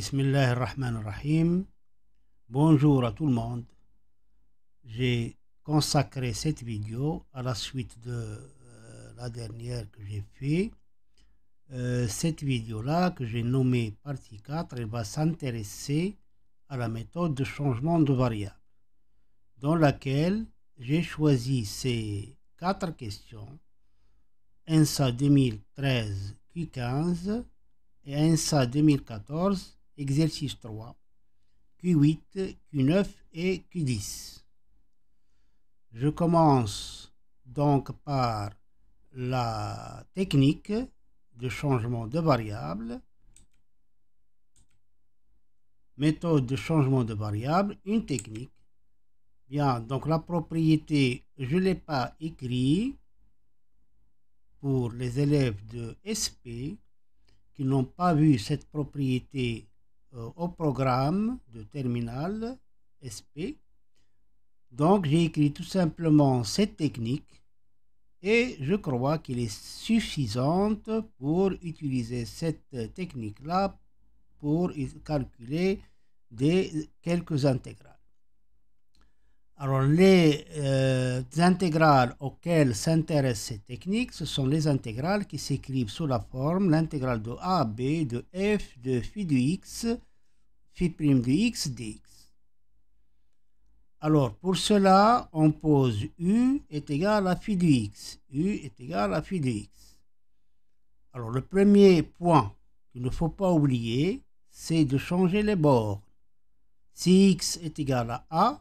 Bismillahirrahmanirrahim. Bonjour à tout le monde. J'ai consacré cette vidéo à la suite de la dernière que j'ai fait. Cette vidéo-là que j'ai nommée partie 4, elle va s'intéresser à la méthode de changement de variable, dans laquelle j'ai choisi ces 4 questions, ENSA 2013 Q15 et ENSA 2014 exercice 3, Q8, Q9 et Q10. Je commence donc par la technique de changement de variable. Méthode de changement de variable, une technique. Bien, donc la propriété, je ne l'ai pas écrit pour les élèves de SP qui n'ont pas vu cette propriété au programme de terminal SP. Donc j'ai écrit tout simplement cette technique et je crois qu'elle est suffisante pour utiliser cette technique-là pour calculer quelques intégrales. Alors les intégrales auxquelles s'intéresse cette technique, ce sont les intégrales qui s'écrivent sous la forme l'intégrale de a à b de f de phi de x, phi' de x dx. Alors pour cela, on pose u est égal à phi de x. U est égal à phi de x. Alors le premier point qu'il ne faut pas oublier, c'est de changer les bornes. Si x est égal à a,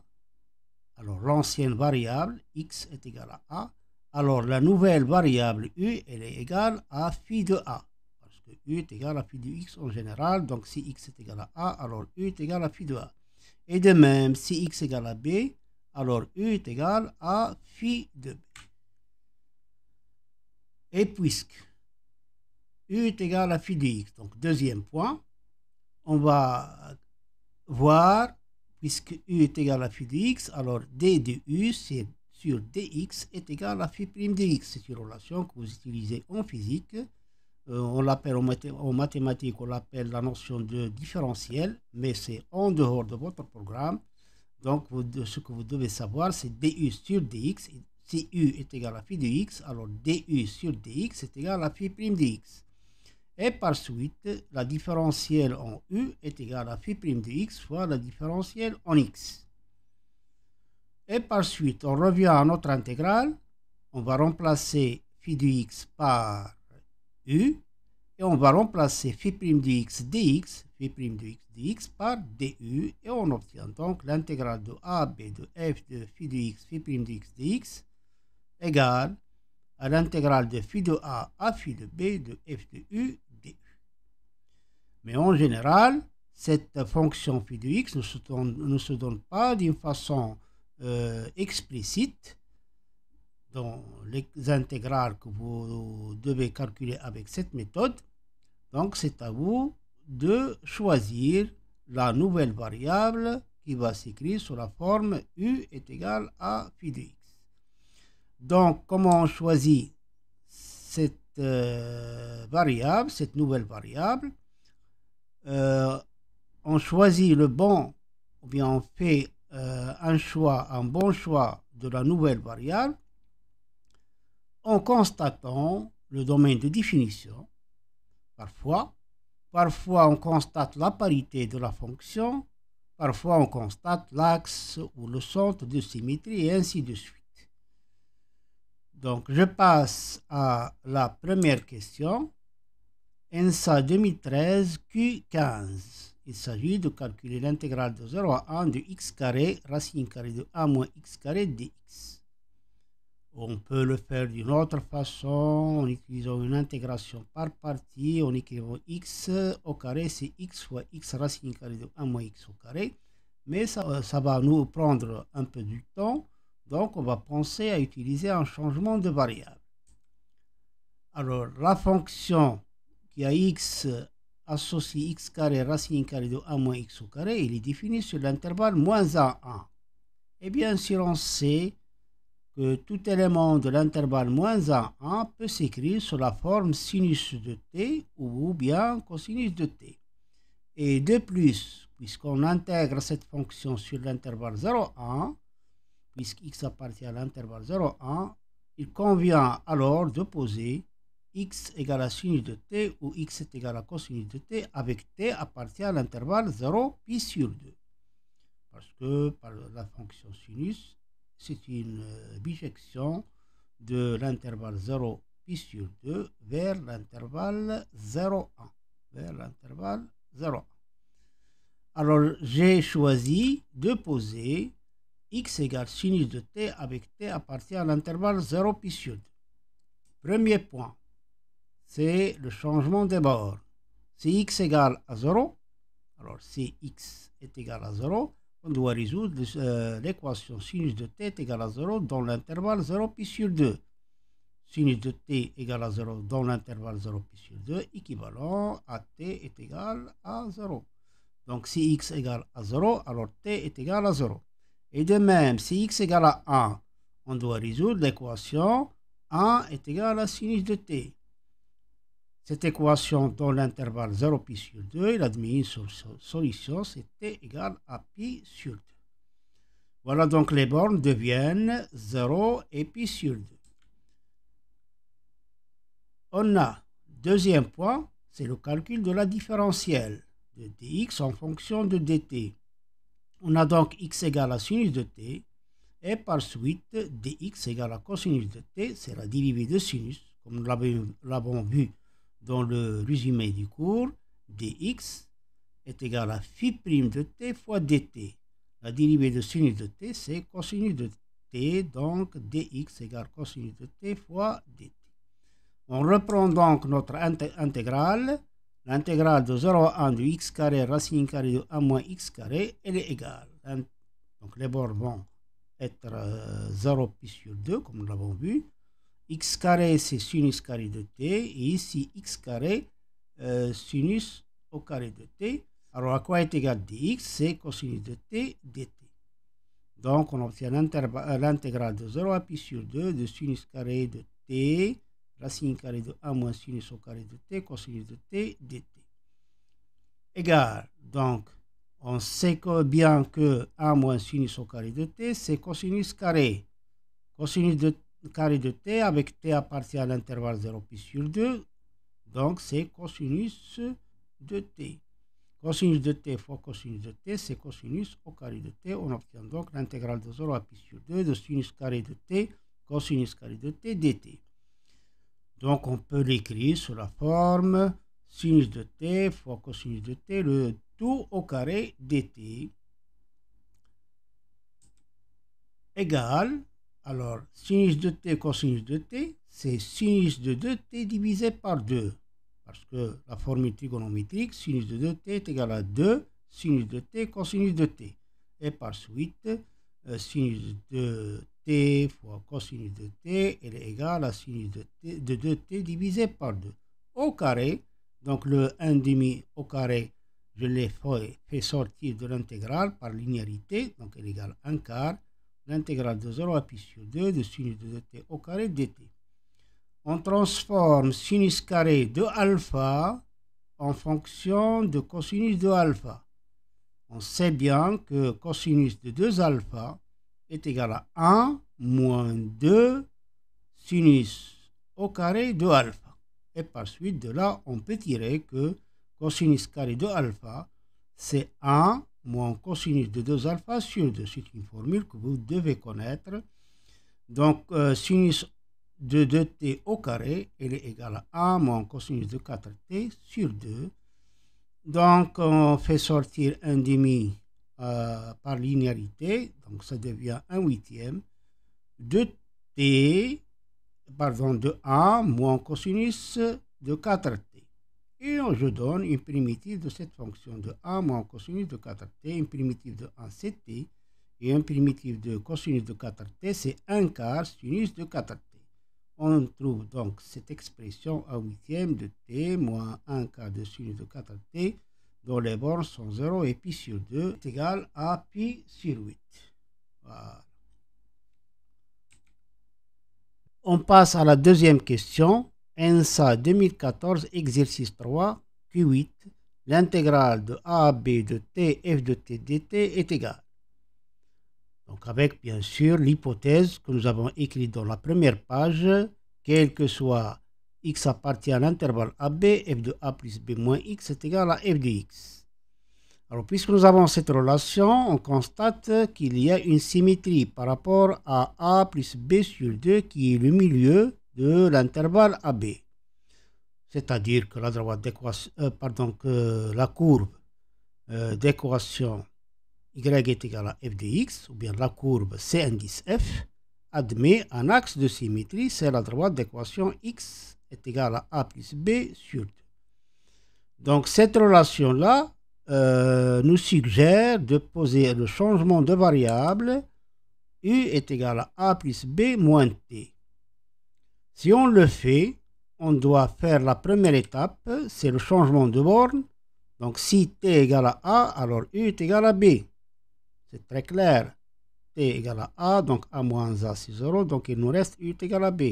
alors l'ancienne variable x est égal à a, alors la nouvelle variable u, elle est égale à phi de a. Parce que u est égal à phi de x en général, donc si x est égal à a, alors u est égal à phi de a. Et de même, si x est égal à b, alors u est égal à phi de b. Et puisque u est égal à phi de x, donc deuxième point, on va voir, puisque u est égal à phi de x, alors d de u sur dx est égal à phi' de x. C'est une relation que vous utilisez en physique. On l'appelle en mathématiques, on l'appelle la notion de différentiel, mais c'est en dehors de votre programme. Donc ce que vous devez savoir, c'est du sur dx. Si u est égal à phi de x, alors du sur dx est égal à phi' de x. Et par suite, la différentielle en u est égale à phi' de x fois la différentielle en x. Et par suite, on revient à notre intégrale. On va remplacer phi de x par u. Et on va remplacer phi' de x dx, phi' de x dx par du. Et on obtient donc l'intégrale de a à b de f de phi de x, phi' de x dx égale à l'intégrale de phi de a à phi de b de f de u du. Mais en général, cette fonction phi de x ne se donne pas d'une façon explicite dans les intégrales que vous devez calculer avec cette méthode. Donc c'est à vous de choisir la nouvelle variable qui va s'écrire sous la forme u est égal à phi de x. Donc, comment on choisit cette variable, cette nouvelle variable? On choisit le bon, ou bien on fait un bon choix de la nouvelle variable en constatant le domaine de définition. Parfois on constate la parité de la fonction, parfois on constate l'axe ou le centre de symétrie et ainsi de suite. Donc, je passe à la première question. ENSA 2013 Q15. Il s'agit de calculer l'intégrale de 0 à 1 de x carré racine carrée de a moins x carré dx. On peut le faire d'une autre façon en utilisant une intégration par partie, en écrivant x au carré, c'est x fois x racine carrée de 1 moins x au carré. Mais ça va nous prendre un peu du temps. Donc, on va penser à utiliser un changement de variable. Alors, la fonction qui a x associe x carré racine carrée de 1 moins x au carré, il est défini sur l'intervalle moins 1, 1. Et bien sûr, on sait que tout élément de l'intervalle moins 1, 1 peut s'écrire sous la forme sinus de t ou bien cosinus de t. Et de plus, puisqu'on intègre cette fonction sur l'intervalle 0,1, puisque x appartient à l'intervalle 0,1, il convient alors de poser x égale à sinus de t ou x est égal à cosinus de t avec t appartient à l'intervalle 0 pi sur 2. Parce que par la fonction sinus, c'est une bijection de l'intervalle 0 pi sur 2 vers l'intervalle 0,1. Vers l'intervalle 0,1. Alors, j'ai choisi de poser x égale sinus de t avec t appartient à l'intervalle 0 pi sur 2. Premier point, c'est le changement des bornes. Si x égale à 0, alors si x est égal à 0, on doit résoudre l'équation sinus de t est égal à 0 dans l'intervalle 0 pi sur 2. Sinus de t égale à 0 dans l'intervalle 0 pi sur 2, équivalent à t est égal à 0. Donc si x égale à 0, alors t est égal à 0. Et de même, si x égale à 1, on doit résoudre l'équation 1 est égal à sinus de t. Cette équation dans l'intervalle 0 pi sur 2, il admet une solution, c'est t égale à pi sur 2. Voilà donc les bornes deviennent 0 et pi sur 2. On a, deuxième point, c'est le calcul de la différentielle de dx en fonction de dt. On a donc x égale à sinus de t, et par suite dx égale à cosinus de t, c'est la dérivée de sinus, comme nous l'avons vu dans le résumé du cours. Dx est égal à phi prime de t fois dt. La dérivée de sinus de t, c'est cosinus de t, donc dx égale cosinus de t fois dt. On reprend donc notre intégrale. L'intégrale de 0 à 1 de x carré racine carrée de 1 moins x carré, elle est égale. Donc les bords vont être 0 pi sur 2, comme nous l'avons vu. X carré, c'est sinus carré de t. Et ici, x carré, sinus au carré de t. Alors, à quoi est égal dx? C'est cosinus de t dt. Donc, on obtient l'intégrale de 0 à pi sur 2 de sinus carré de t, racine carrée de 1 moins sinus au carré de t, cosinus de t dt. Égal. Donc, on sait bien que 1 moins sinus au carré de t, c'est cosinus carré. Cosinus de carré de t avec t appartient à l'intervalle 0 pi sur 2, donc c'est cosinus de t. Cosinus de t fois cosinus de t, c'est cosinus au carré de t. On obtient donc l'intégrale de 0 à pi sur 2 de sinus carré de t, cosinus carré de t dt. Donc on peut l'écrire sous la forme sinus de t fois cosinus de t, le tout au carré dt, égale, alors sinus de t cosinus de t, c'est sinus de 2t divisé par 2. Parce que la formule trigonométrique, sinus de 2t est égal à 2 sinus de t cosinus de t. Et par suite, sinus de t fois cosinus de t, elle est égale à sinus de 2t divisé par 2. Au carré, donc le 1,5 au carré, je l'ai fait sortir de l'intégrale par linéarité, donc elle est égale à 1 quart, l'intégrale de 0 à pi sur 2 de sinus de 2t au carré dt. On transforme sinus carré de alpha en fonction de cosinus de alpha. On sait bien que cosinus de 2 alpha est égal à 1 moins 2 sinus au carré de alpha. Et par suite de là, on peut tirer que cosinus carré de alpha, c'est 1 moins cosinus de 2 alpha sur 2. C'est une formule que vous devez connaître. Donc, sinus de 2t au carré, elle est égale à 1 moins cosinus de 4t sur 2. Donc, on fait sortir 1,5 par linéarité. Donc, ça devient 1/8 de t, pardon, de 1 moins cosinus de 4t. Et je donne une primitive de cette fonction de 1 moins cosinus de 4t, une primitive de 1 c'est t, et une primitive de cosinus de 4t, c'est 1 quart sinus de 4t. On trouve donc cette expression 1/8 de t moins 1 quart de sinus de 4t, dont les bornes sont 0 et pi sur 2 est égal à pi sur 8. Voilà. On passe à la deuxième question. ENSA 2014, exercice 3, Q8. l'intégrale de a à b de t f de t dt est égale. Donc avec bien sûr l'hypothèse que nous avons écrite dans la première page, quel que soit x appartient à l'intervalle AB, f de a plus b moins x est égal à f de x. Alors puisque nous avons cette relation, on constate qu'il y a une symétrie par rapport à a plus b sur 2 qui est le milieu de l'intervalle AB. C'est-à-dire que la droite d'équation, que la courbe d'équation y est égal à f de x, ou bien la courbe C indice f, admet un axe de symétrie, c'est la droite d'équation x est égal à a plus b sur 2. Donc cette relation-là nous suggère de poser le changement de variable u est égal à a plus b moins t. Si on le fait, on doit faire la première étape, c'est le changement de borne. Donc si t égale à a, alors u est égal à b. C'est très clair. T égale à A, donc A moins A, c'est 0. Donc il nous reste U est égal à B.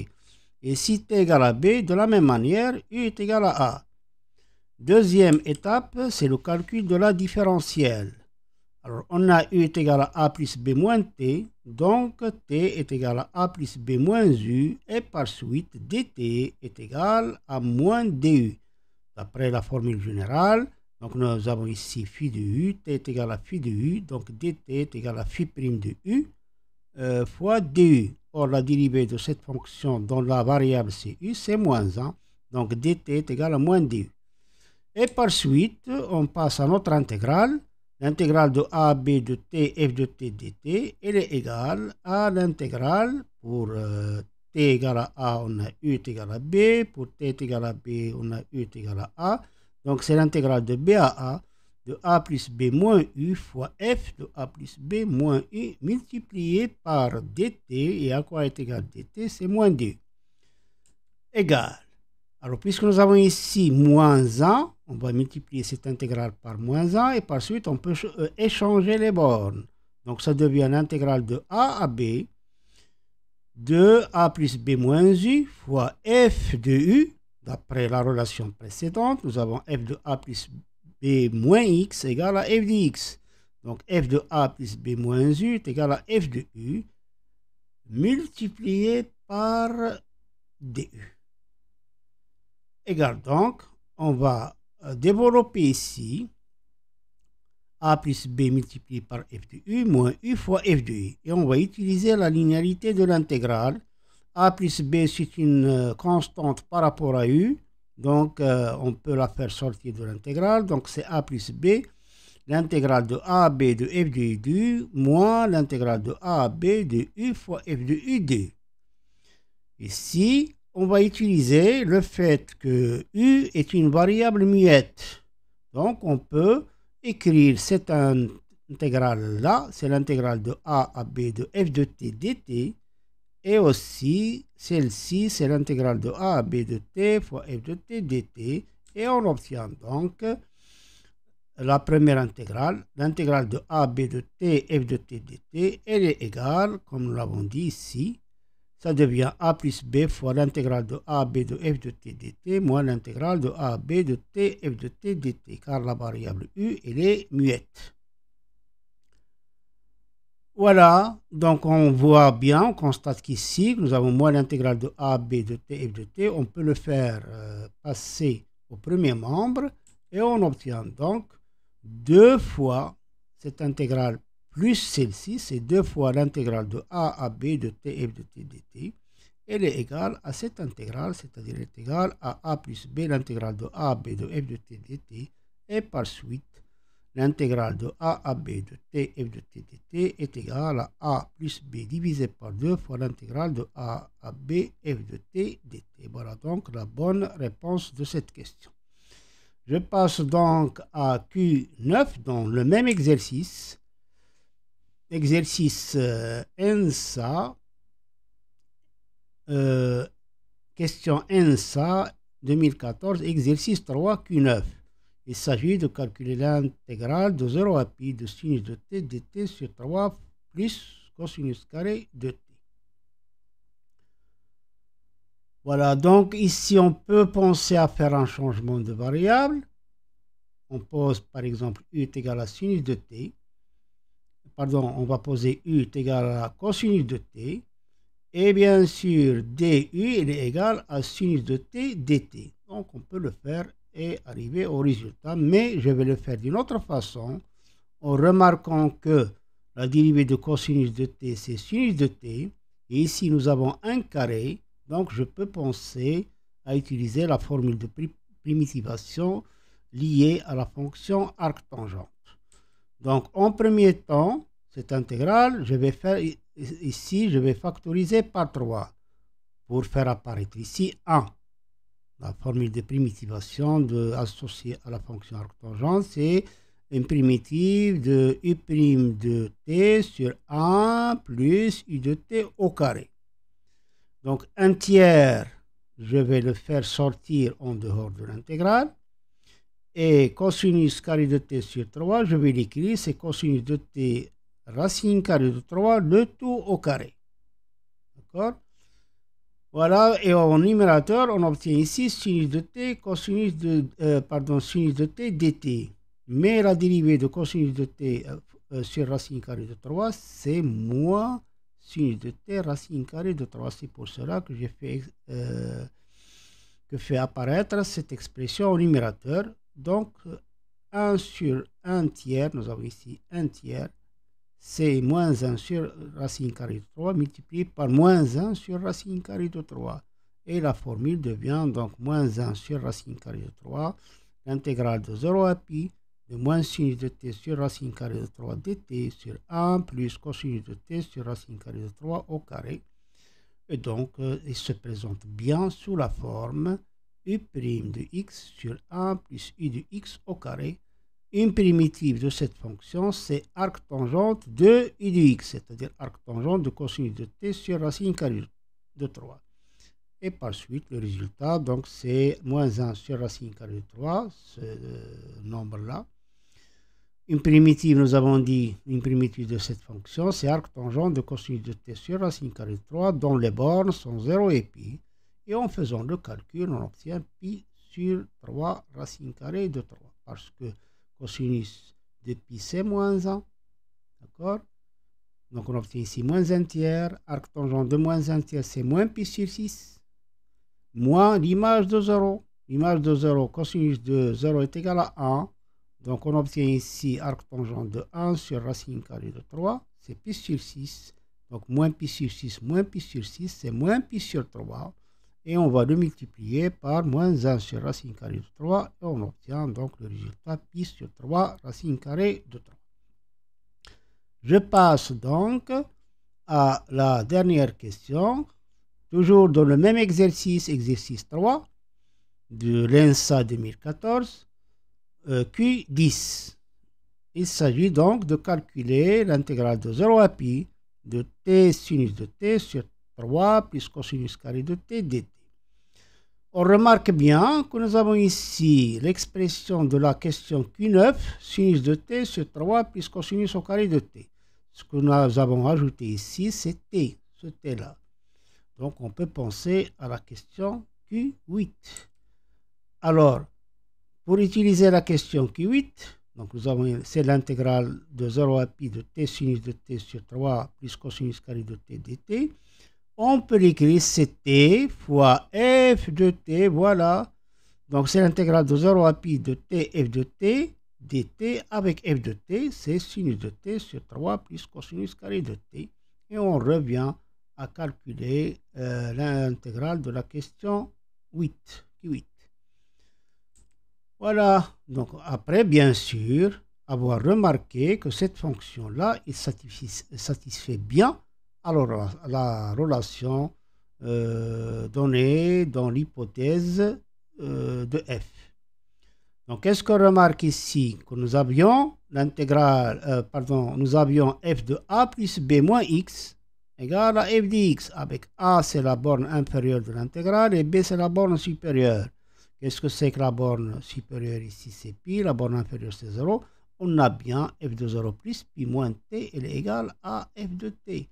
Et si T égale à B, de la même manière, U est égal à A. Deuxième étape, c'est le calcul de la différentielle. Alors on a U est égal à A plus B moins T. Donc T est égal à A plus B moins U. Et par suite, dt est égal à moins du. D'après la formule générale, donc nous avons ici phi de u, t est égal à phi de u, donc dt est égal à phi prime de u fois du. Or, la dérivée de cette fonction dont la variable c'est u, c'est moins 1, donc dt est égal à moins du. Et par suite, on passe à notre intégrale. L'intégrale de a à b de t f de t dt, elle est égale à l'intégrale pour t égale à a, on a u est égal à b. Pour t est égal à b, on a u est égal à a. Donc c'est l'intégrale de b à a, de a plus b moins u fois f de a plus b moins u multiplié par dt. Et à quoi est égal dt? C'est moins 2. Égal. Alors puisque nous avons ici moins 1, on va multiplier cette intégrale par moins 1 et par suite on peut échanger les bornes. Donc ça devient l'intégrale de a à b de a plus b moins u fois f de u. D'après la relation précédente, nous avons f de a plus b moins x égale à f de x. Donc f de a plus b moins u est égal à f de u multiplié par du. Égal donc, on va développer ici a plus b multiplié par f de u moins u fois f de u. Et on va utiliser la linéarité de l'intégrale. A plus b, c'est une constante par rapport à u. Donc, on peut la faire sortir de l'intégrale. Donc, c'est a plus b, l'intégrale de a à b de f de u de u, moins l'intégrale de a à b de u fois f de u de u. Ici, on va utiliser le fait que u est une variable muette. Donc, on peut écrire cette intégrale-là, c'est l'intégrale de a à b de f de t dt. Et aussi, celle-ci, c'est l'intégrale de a à b de t fois f de t dt. Et on obtient donc la première intégrale, l'intégrale de a à b de t f de t dt. Elle est égale, comme nous l'avons dit ici, ça devient a plus b fois l'intégrale de a à b de f de t dt moins l'intégrale de a à b de t f de t dt, car la variable u, elle est muette. Voilà, donc on voit bien, on constate qu'ici, nous avons moins l'intégrale de a à b de t f de t. On peut le faire passer au premier membre et on obtient donc 2 fois cette intégrale plus celle-ci, c'est 2 fois l'intégrale de a à b de t f de t dt. Elle est égale à cette intégrale, c'est-à-dire elle est égale à a plus b, l'intégrale de a à b de f de t dt, et par suite, l'intégrale de a à b de t f de t dt est égale à a plus b divisé par 2 fois l'intégrale de a à b f de t dt. Voilà donc la bonne réponse de cette question. Je passe donc à Q9 dans le même exercice. Exercice ENSA. Question ENSA 2014, exercice 3 Q9. Il s'agit de calculer l'intégrale de 0 à pi de sinus de t dt sur 3 plus cosinus carré de t. Voilà, donc ici on peut penser à faire un changement de variable. on pose par exemple u est égal à sinus de t. Pardon, on va poser u est égal à cosinus de t. Et bien sûr, du il est égal à sinus de t dt. Donc on peut le faire et arriver au résultat. Mais je vais le faire d'une autre façon, en remarquant que la dérivée de cosinus de t, c'est sinus de t. Et ici, nous avons un carré. Donc je peux penser à utiliser la formule de primitivation liée à la fonction arc-tangente. Donc en premier temps, cette intégrale, je vais faire ici, je vais factoriser par 3 pour faire apparaître ici 1. La formule de primitivation associée à la fonction arc-tangente, c'est une primitive de u' de t sur 1 plus u de t au carré. Donc un tiers, je vais le faire sortir en dehors de l'intégrale. Et cosinus carré de t sur 3, je vais l'écrire, c'est cosinus de t racine carrée de 3, le tout au carré. D'accord? Voilà, et en numérateur, on obtient ici sinus de t, cosinus de, sinus de t dt. Mais la dérivée de cosinus de t sur racine carrée de 3, c'est moins sinus de t racine carrée de 3. C'est pour cela que j'ai fait apparaître cette expression au numérateur. Donc, 1 sur 1 tiers, nous avons ici 1 tiers, c'est moins 1 sur racine carrée de 3 multiplié par moins 1 sur racine carrée de 3. Et la formule devient donc moins 1 sur racine carrée de 3, l'intégrale de 0 à pi de moins sinus de t sur racine carrée de 3 dt sur 1 plus cosinus de t sur racine carrée de 3 au carré. Et donc, il se présente bien sous la forme u' de x sur 1 plus u de x au carré. Une primitive de cette fonction, c'est arc-tangente de u de x, c'est-à-dire arc-tangente de cosinus de t sur racine carrée de 3. Et par suite, le résultat, donc c'est moins 1 sur racine carrée de 3, ce nombre-là. Une primitive, nous avons dit, une primitive de cette fonction, c'est arc-tangente de cosinus de t sur racine carrée de 3, dont les bornes sont 0 et pi. Et en faisant le calcul, on obtient pi sur 3 racine carrée de 3. Parce que cosinus de pi, c'est moins 1. D'accord? Donc on obtient ici moins 1 tiers. Arc-tangente de moins 1 tiers, c'est moins pi sur 6. Moins l'image de 0. L'image de 0, cosinus de 0 est égal à 1. Donc on obtient ici arc-tangente de 1 sur racine carrée de 3. C'est pi sur 6. Donc moins pi sur 6, moins pi sur 6, c'est moins pi sur 3. Et on va le multiplier par moins 1 sur racine carrée de 3. Et on obtient donc le résultat pi sur 3 racine carrée de 3. Je passe donc à la dernière question. Toujours dans le même exercice, exercice 3 de l'ENSA 2014, Q10. Il s'agit donc de calculer l'intégrale de 0 à pi de t sinus de t sur 3 plus cosinus carré de t dt. On remarque bien que nous avons ici l'expression de la question Q9, sinus de t sur 3 plus cosinus au carré de t. Ce que nous avons ajouté ici, c'est t, ce t-là. Donc on peut penser à la question Q8. Alors, pour utiliser la question Q8, donc c'est l'intégrale de 0 à pi de t sinus de t sur 3 plus cosinus carré de t dt. On peut l'écrire, c'est t fois f de t, voilà. Donc c'est l'intégrale de 0 à pi de t f de t dt avec f de t, c'est sinus de t sur 3 plus cosinus carré de t. Et on revient à calculer l'intégrale de la question 8, Q8. Voilà, donc après, bien sûr, avoir remarqué que cette fonction-là, il satisfait bien alors la relation donnée dans l'hypothèse de f. Donc, qu'est-ce qu'on remarque ici? Que nous avions l'intégrale, nous avions f de a plus b moins x égale à f de x, avec a c'est la borne inférieure de l'intégrale et b c'est la borne supérieure. Qu'est-ce que c'est que la borne supérieure ici? C'est pi, la borne inférieure c'est 0. On a bien f de 0 plus pi moins t, elle est égale à f de t.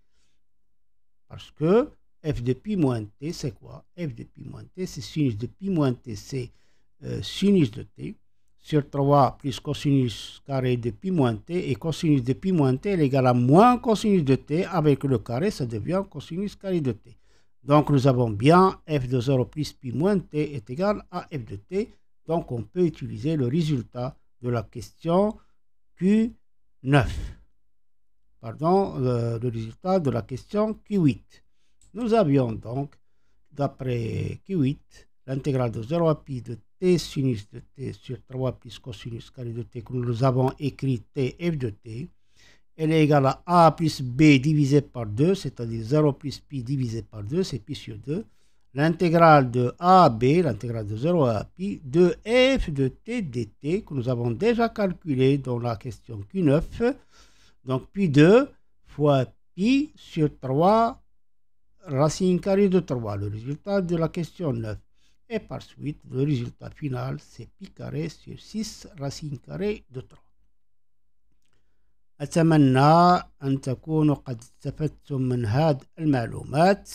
Parce que f de pi moins t, c'est quoi? F de pi moins t, c'est sinus de pi moins t, c'est sinus de t. sur 3 plus cosinus carré de pi moins t, et cosinus de pi moins t est égal à moins cosinus de t, avec le carré, ça devient cosinus carré de t. Donc nous avons bien f de 0 plus pi moins t est égal à f de t. Donc on peut utiliser le résultat de la question Q9. Pardon, le résultat de la question Q8. Nous avions donc, d'après Q8, l'intégrale de 0 à pi de t sinus de t sur 3 plus cosinus carré de t, que nous avons écrit t f de t, elle est égale à a plus b divisé par 2, c'est-à-dire 0 plus pi divisé par 2, c'est pi sur 2. L'intégrale de a à b, l'intégrale de 0 à pi, de f de t dt, que nous avons déjà calculé dans la question Q9. Donc pi 2 fois pi sur 3 racine carrée de 3, le résultat de la question 9. Et par suite, le résultat final, c'est pi carré sur 6 racine carrée de 3. أتمنى أن تكونوا قد استفدتم من هذه المعلومات،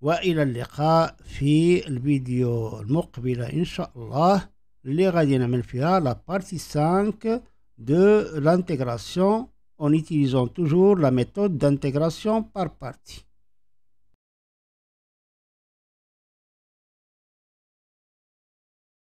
وإلى اللقاء في الفيديو المقبلة إن شاء الله، اللي غادي نعمل فيها la partie 5 de l'intégration en utilisant toujours la méthode d'intégration par partie.